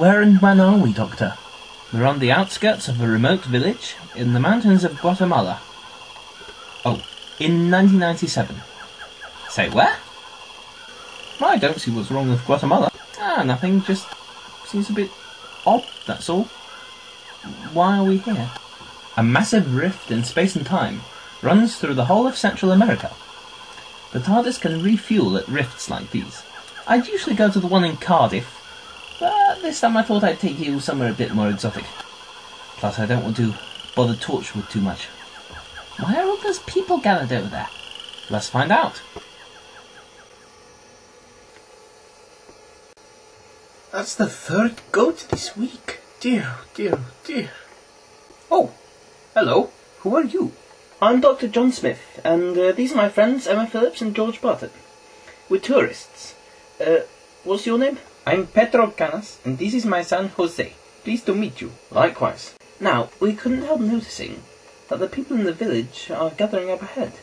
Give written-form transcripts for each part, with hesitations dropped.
where and when are we, Doctor? We're on the outskirts of a remote village in the mountains of Guatemala. Oh, in 1997. Say where? I don't see what's wrong with Guatemala. Nothing, just seems a bit odd, that's all. Why are we here? A massive rift in space and time runs through the whole of Central America. The TARDIS can refuel at rifts like these. I'd usually go to the one in Cardiff, but this time I thought I'd take you somewhere a bit more exotic. Plus I don't want to bother Torchwood too much. Why are all those people gathered over there? Let's find out. That's the third goat this week. Dear, dear, dear. Oh, hello. Who are you? I'm Dr. John Smith, and these are my friends Emma Phillips and George Barton. We're tourists. What's your name? I'm Pedro Canas, and this is my son Jose. Pleased to meet you. Likewise. Now, we couldn't help noticing that the people in the village are gathering up ahead.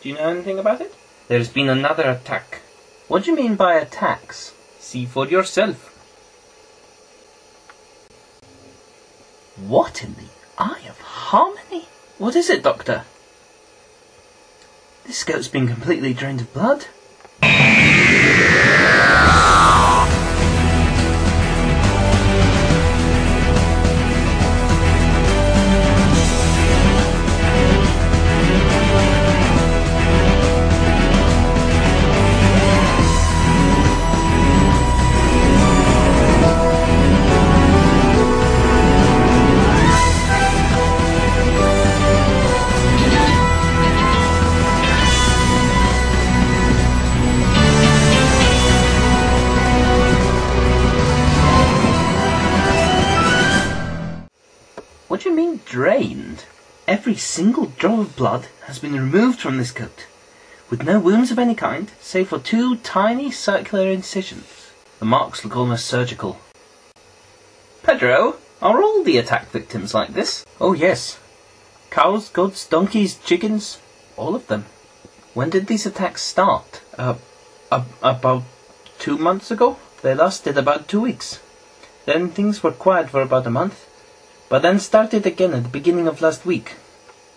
Do you know anything about it? There's been another attack. What do you mean by attacks? See for yourself. What in the eye of harmony? What is it, Doctor? This goat's been completely drained of blood. What do you mean, drained? Every single drop of blood has been removed from this goat, with no wounds of any kind, save for 2 tiny circular incisions. The marks look almost surgical. Pedro, are all the attack victims like this? Oh yes. Cows, goats, donkeys, chickens, all of them. When did these attacks start? About 2 months ago? They lasted about 2 weeks. Then things were quiet for about a month. But then started again at the beginning of last week.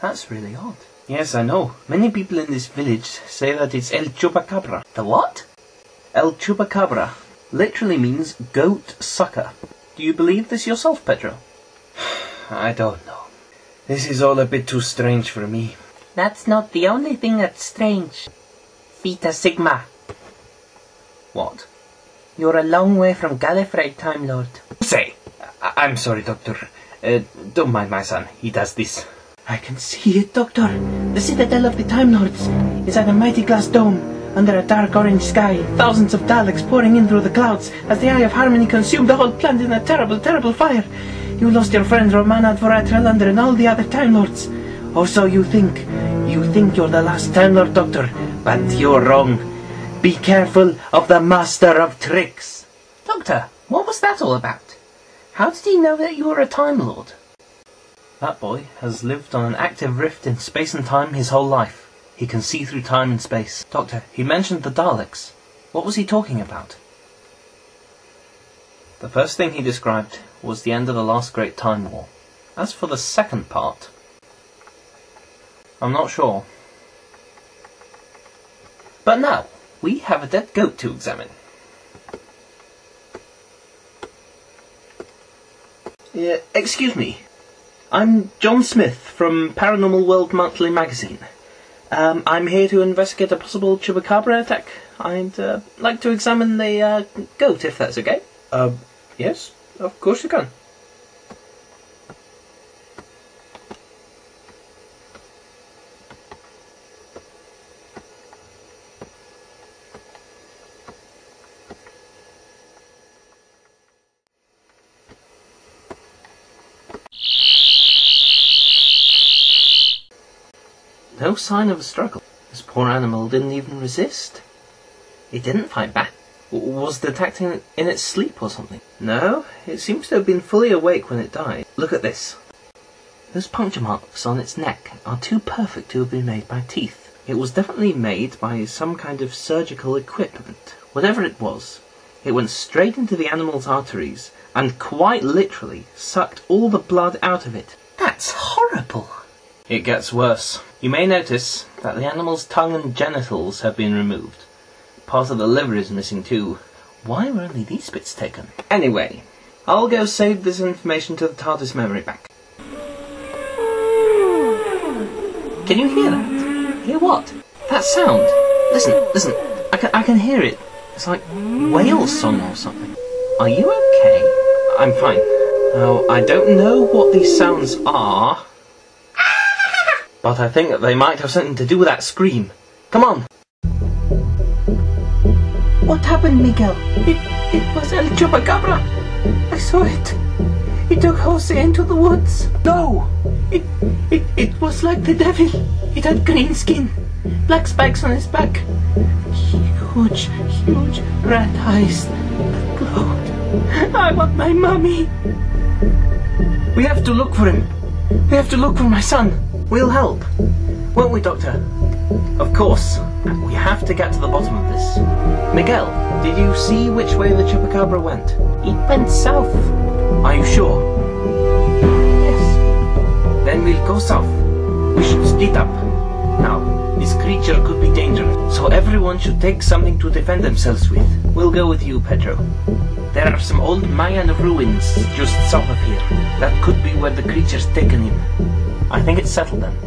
That's really odd. Yes, I know. Many people in this village say that it's El Chupacabra. The what? El Chupacabra literally means goat sucker. Do you believe this yourself, Pedro? I don't know. This is all a bit too strange for me. That's not the only thing that's strange. Theta Sigma. What? You're a long way from Gallifrey, Time Lord. Say, I'm sorry, Doctor. Don't mind my son, he does this. I can see it, Doctor. The citadel of the Time Lords is at a mighty glass dome, under a dark orange sky, thousands of Daleks pouring in through the clouds, as the Eye of Harmony consumed the whole planet in a terrible, terrible fire. You lost your friends Romana, Dvorak, Trelander, and all the other Time Lords. Or so you think. You think you're the last Time Lord, Doctor, but you're wrong. Be careful of the Master of Tricks. Doctor, what was that all about? How did he know that you were a Time Lord? That boy has lived on an active rift in space and time his whole life. He can see through time and space. Doctor, he mentioned the Daleks. What was he talking about? The first thing he described was the end of the last great Time War. As for the second part, I'm not sure. But now, we have a dead goat to examine. Excuse me. I'm John Smith from Paranormal World Monthly magazine. I'm here to investigate a possible Chupacabra attack. I'd like to examine the goat, if that's okay. Yes, of course you can. No sign of a struggle. This poor animal didn't even resist. It didn't fight back. Was the attack in its sleep or something? No, it seems to have been fully awake when it died. Look at this. Those puncture marks on its neck are too perfect to have been made by teeth. It was definitely made by some kind of surgical equipment. Whatever it was, it went straight into the animal's arteries and quite literally sucked all the blood out of it. That's horrible. It gets worse. You may notice that the animal's tongue and genitals have been removed. Part of the liver is missing too. Why were only these bits taken? Anyway, I'll go save this information to the TARDIS memory bank. Can you hear that? Hear what? That sound. Listen. I can hear it. It's like whale song or something. Are you okay? I'm fine. Now, I don't know what these sounds are, but I think that they might have something to do with that scream. Come on. What happened, Miguel? It was El Chupacabra. I saw it. It took Jose into the woods. No! It was like the devil. It had green skin, black spikes on his back, huge red eyes that glowed. I want my mummy. We have to look for him. We have to look for my son. We'll help. Won't we, Doctor? Of course. We have to get to the bottom of this. Miguel, did you see which way the Chupacabra went? It went south. Are you sure? Yes. Then we'll go south. We should split up. Now, this creature could be dangerous, so everyone should take something to defend themselves with. We'll go with you, Pedro. There are some old Mayan ruins just south of here. That could be where the creature's taken him. I think it's settled then.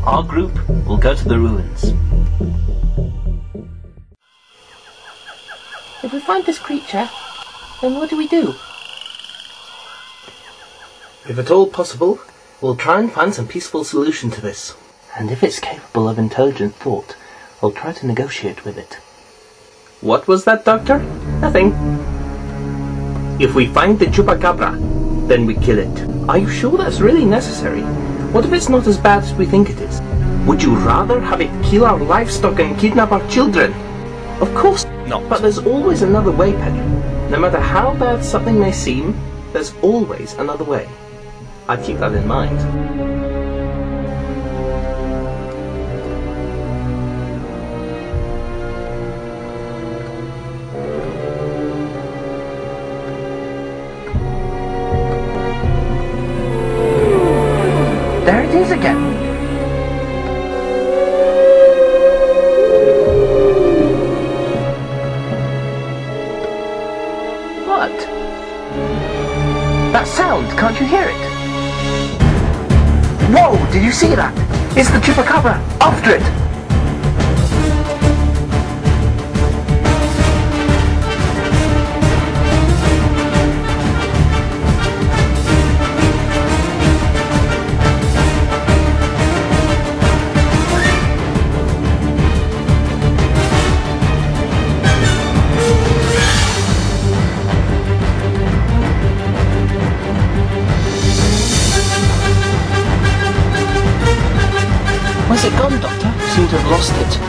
Our group will go to the ruins. If we find this creature, then what do we do? If at all possible, we'll try and find some peaceful solution to this. And if it's capable of intelligent thought, we'll try to negotiate with it. What was that, Doctor? Nothing. If we find the Chupacabra, then we kill it. Are you sure that's really necessary? What if it's not as bad as we think it is? Would you rather have it kill our livestock and kidnap our children? Of course not. But there's always another way, Pedro. No matter how bad something may seem, there's always another way. I'd keep that in mind. There it is again. What? That sound, can't you hear it? Whoa, did you see that? It's the Chupacabra! After it! Where's it gone, Doctor? Seem to have lost it.